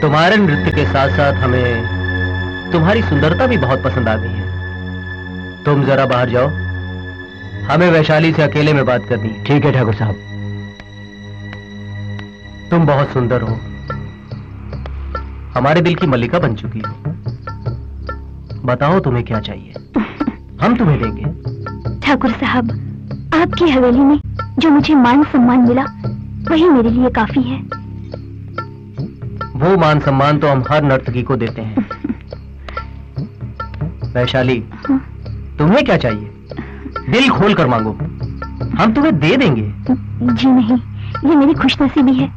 तुम्हारे नृत्य के साथ साथ हमें तुम्हारी सुंदरता भी बहुत पसंद आ गई है। तुम जरा बाहर जाओ, हमें वैशाली से अकेले में बात करनी है। ठीक है ठाकुर साहब। तुम बहुत सुंदर हो, हमारे दिल की मल्लिका बन चुकी हो। बताओ तुम्हें क्या चाहिए, हम तुम्हें देंगे। ठाकुर साहब, आपकी हवेली में जो मुझे मान सम्मान मिला वही मेरे लिए काफी है। वो मान सम्मान तो हम हर नर्तकी को देते हैं। वैशाली, तुम्हें क्या चाहिए? दिल खोल कर मांगो, हम तुम्हें दे देंगे। जी नहीं, ये मेरी खुशनसीबी है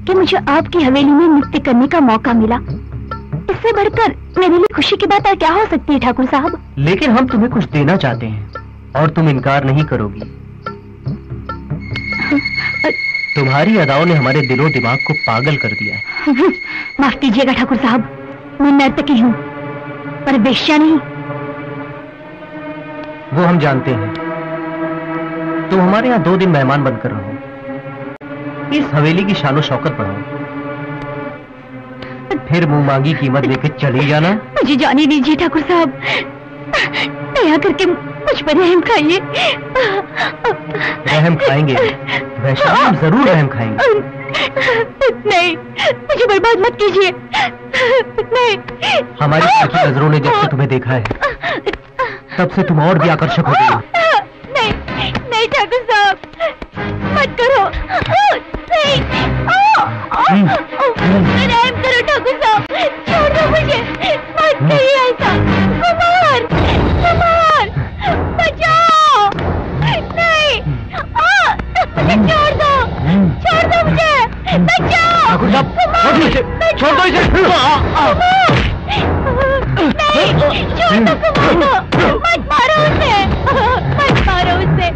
कि मुझे आपकी हवेली में नृत्य करने का मौका मिला। इससे बढ़कर मेरे लिए खुशी की बात और क्या हो सकती है ठाकुर साहब? लेकिन हम तुम्हें कुछ देना चाहते हैं और तुम इनकार नहीं करोगी। तुम्हारी अदाओं ने हमारे दिलो दिमाग को पागल कर दिया है। माफ कीजिएगा ठाकुर साहब, मैं नर्तकी हूँ पर वेश्या नहीं। वो हम जानते हैं। तुम हमारे यहाँ 2 दिन मेहमान बनकर रहो, इस हवेली की शानो शौकत बढ़ाओ, फिर मुंह मांगी कीमत लेके चली जाना। मुझे जाने दीजिए ठाकुर साहब, दया करके मुझ पर रहम खाइए। रहम खाएंगे वैशाली, हम जरूर रहम खाएंगे। नहीं, मुझे बर्बाद मत कीजिए। नहीं। हमारी की नजरों ने जब से तुम्हें देखा है तब से तुम और भी आकर्षक हो गई। नहीं नहीं ठाकुर साहब, मत करो। नहीं, रहम करो ठाकुर साहब, छोड़ दो मुझे, मत करिए ऐसा। कुमार, कुमार, बचाओ। नहीं, मुझे छोड़ दो मुझे, बचाओ। ठाकुर साहब, छोड़ दो इसे। नहीं, छोड़ दो कुमार को, मत मारो उसे, मत मारो उसे।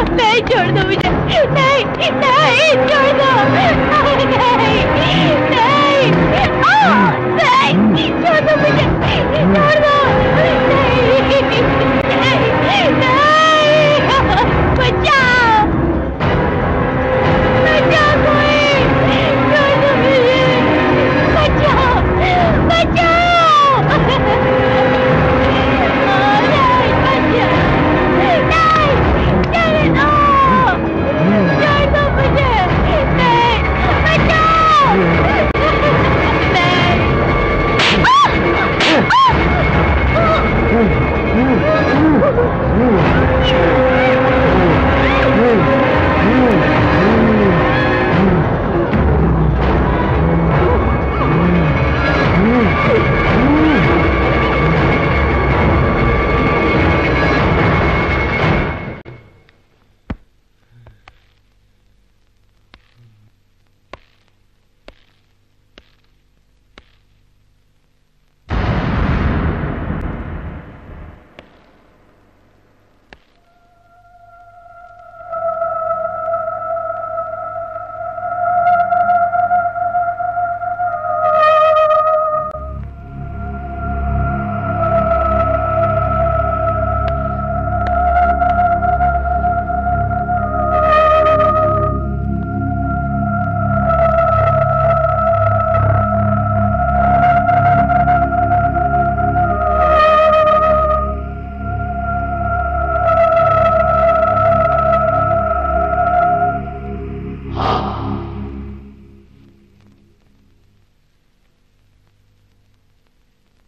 नहीं, छोड़ दो मुझे। नहीं, नहीं, छोड़ दो। नहीं, नहीं, नहीं, छोड़ दो मुझे, छोड़ दो। नहीं, बचाओ, बचाओ कोई, छोड़ दो मुझे, बचाओ, बचाओ।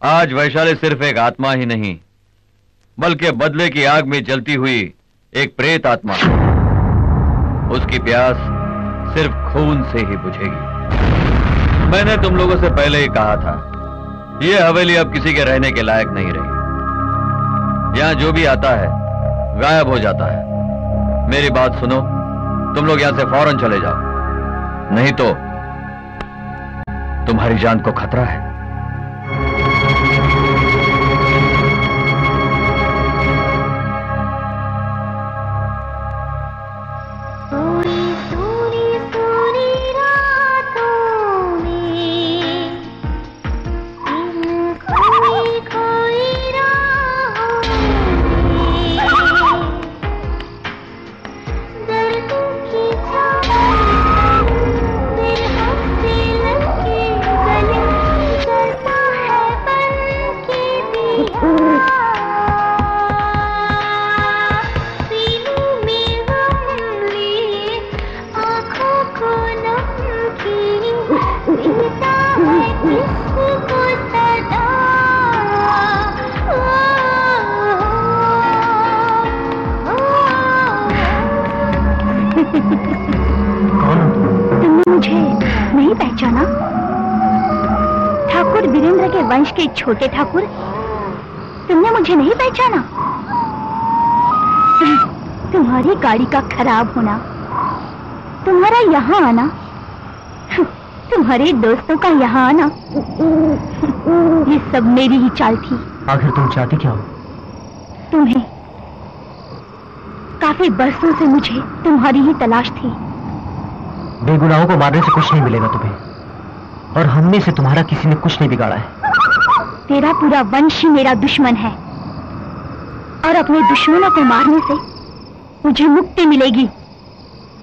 आज वैशाली सिर्फ एक आत्मा ही नहीं बल्कि बदले की आग में जलती हुई एक प्रेत आत्मा। उसकी प्यास सिर्फ खून से ही बुझेगी। मैंने तुम लोगों से पहले ही कहा था, यह हवेली अब किसी के रहने के लायक नहीं रही। यहां जो भी आता है गायब हो जाता है। मेरी बात सुनो, तुम लोग यहां से फौरन चले जाओ, नहीं तो तुम्हारी जान को खतरा है। कौन हो तुम? तुमने मुझे नहीं पहचाना? ठाकुर वीरेंद्र के वंश के छोटे ठाकुर, तुमने मुझे नहीं पहचाना? तुम्हारी गाड़ी का खराब होना, तुम्हारा यहाँ आना, तुम्हारे दोस्तों का यहाँ आना, ये सब मेरी ही चाल थी। आखिर तुम चाहती क्या हो? तुम्हें। काफी बरसों से मुझे तुम्हारी ही तलाश थी। बेगुनाहों को मारने से कुछ नहीं मिलेगा तुम्हें, और हमने से तुम्हारा किसी ने कुछ नहीं बिगाड़ा है। तेरा पूरा वंश ही मेरा दुश्मन है, और अपने दुश्मनों को मारने से मुझे मुक्ति मिलेगी,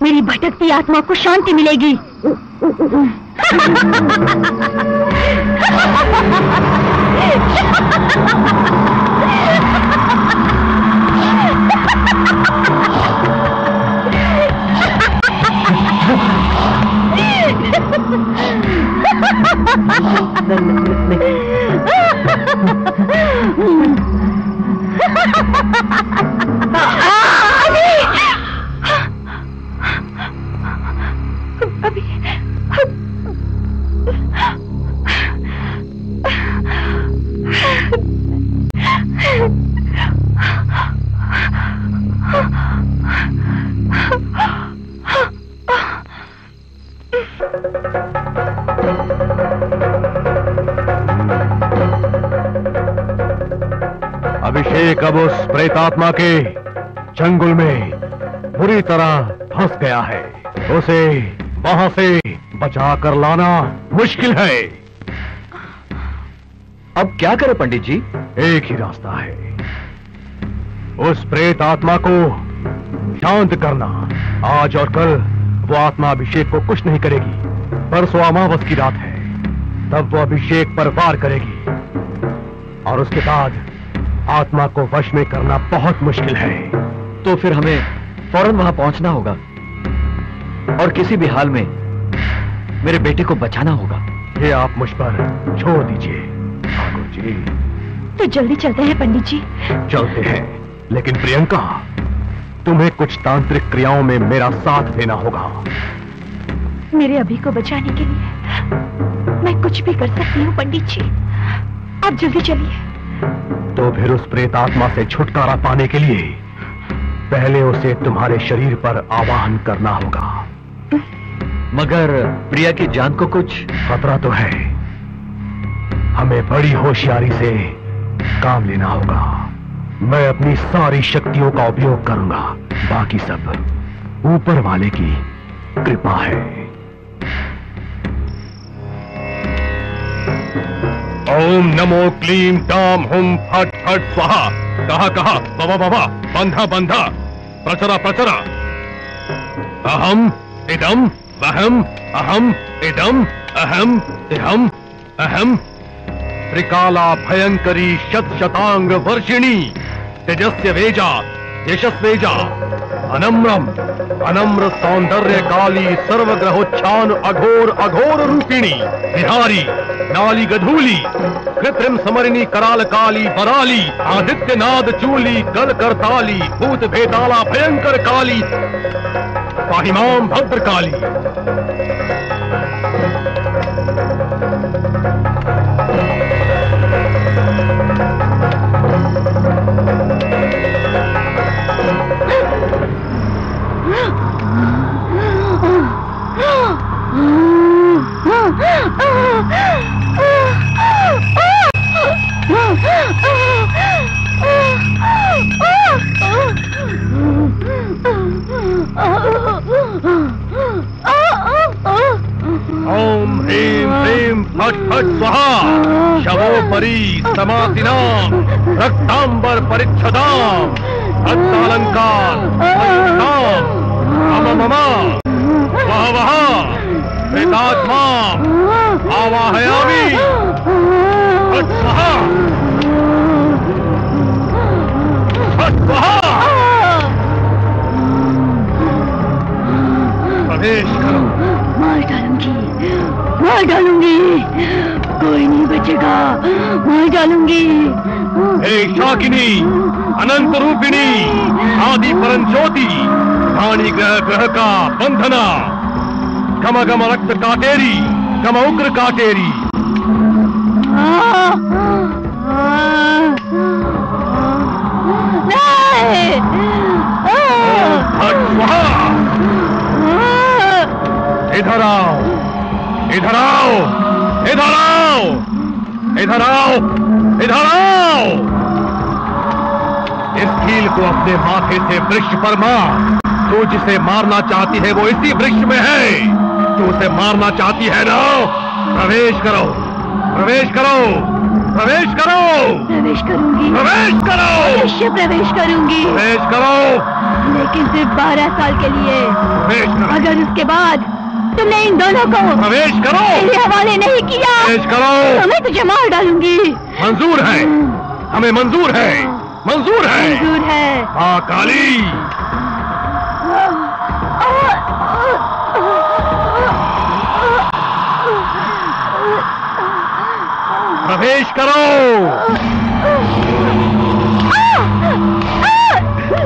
मेरी भटकती आत्मा को शांति मिलेगी। अभिषेक अब उस प्रेतात्मा के चंगुल में बुरी तरह फंस गया है। उसे वहां से बचा कर लाना मुश्किल है। अब क्या करें पंडित जी? एक ही रास्ता है, उस प्रेत आत्मा को शांत करना। आज और कल वो आत्मा अभिषेक को कुछ नहीं करेगी। परसों अमावस की रात है, तब वो अभिषेक पर वार करेगी, और उसके बाद आत्मा को वश में करना बहुत मुश्किल है। तो फिर हमें फौरन वहां पहुंचना होगा, और किसी भी हाल में मेरे बेटे को बचाना होगा। ये आप मुझ पर छोड़ दीजिए ठाकुर जी। तो जल्दी चलते हैं पंडित जी। चलते हैं, लेकिन प्रियंका, तुम्हें कुछ तांत्रिक क्रियाओं में मेरा साथ देना होगा। मेरे अभी को बचाने के लिए मैं कुछ भी कर सकती हूँ पंडित जी, आप जल्दी चलिए। तो फिर उस प्रेत आत्मा से छुटकारा पाने के लिए पहले उसे तुम्हारे शरीर पर आवाहन करना होगा। मगर प्रिया की जान को कुछ खतरा तो है, हमें बड़ी होशियारी से काम लेना होगा। मैं अपनी सारी शक्तियों का उपयोग करूंगा, बाकी सब ऊपर वाले की कृपा है। ओम नमो क्लीम टाम हुम फट फट स्वाहा। कहा कहा बाबा बाबा, बंधा बंधा, प्रचरा प्रचरा। अहम इदम वहम, अहम इदम अहम इहम अहम। त्रिकाला भयंकरी शत शतांग वर्षिणी, तेजस्य वेजा यशस्वेजा, अनम्रम अनम्र सौंदर्य काली, सर्वग्रहोच्छान अघोर अघोर रूपिणी, विहारी नाली गधूली, कृत्रिम समरिणी कराल काली बराली, आदित्य नाद चूली कल करताली, भूत भेताला भयंकर काली, पाहिमाम भद्र काली। ओम ह्रीं ह्रीं फट फट स्वाहा। शवोपरि समासिनाम रक्तांबर परिच्छदाम, हस्तालंकार मम मम वह वह प्रेतात्मा आवाहयामि। फट स्वाहा फट स्वाहा। प्रवेश करो। मार डालूंगी, कोई नहीं बचेगा, मार डालूंगी। हे शाकिनी, अनंत रूपिणी, आदि परम ज्योति, हानि ग्रह ग्रह का बंधना, गम गम रक्त काटेरी, गम उग्र काटेरी। इधर आओ, इधर आओ, इधर आओ, इधर आओ, इधर आओ। इस कील को अपने माथे से वृक्ष पर मार। तू जिसे मारना चाहती है वो इसी वृक्ष में है। तू उसे मारना चाहती है ना? प्रवेश करो, प्रवेश करो, प्रवेश करो। प्रवेश करूंगी, प्रवेश करो, अवश्य प्रवेश करूंगी, प्रवेश करो, लेकिन सिर्फ 12 साल के लिए। प्रवेश करो, अगर उसके बाद तुमने इन दोनों को प्रवेश करो, मेरे हवाले नहीं किया प्रवेश करो। तो मैं तुझे मार डालूंगी। मंजूर है, हमें मंजूर है, मंजूर है, मंजूर है। मां काली। प्रवेश करो,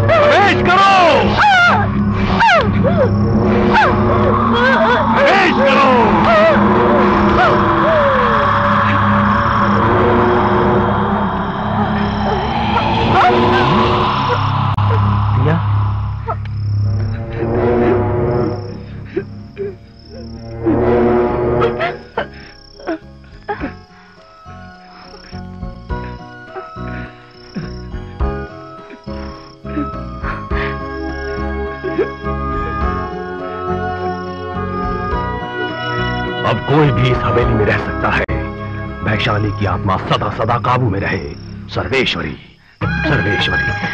प्रवेश करो, प्रवेश करो। प्रिया, अब कोई भी इस हवेली में रह सकता है। वैशाली की आत्मा सदा सदा काबू में रहे। सर्वेश्वरी, सर्वेश्वरी।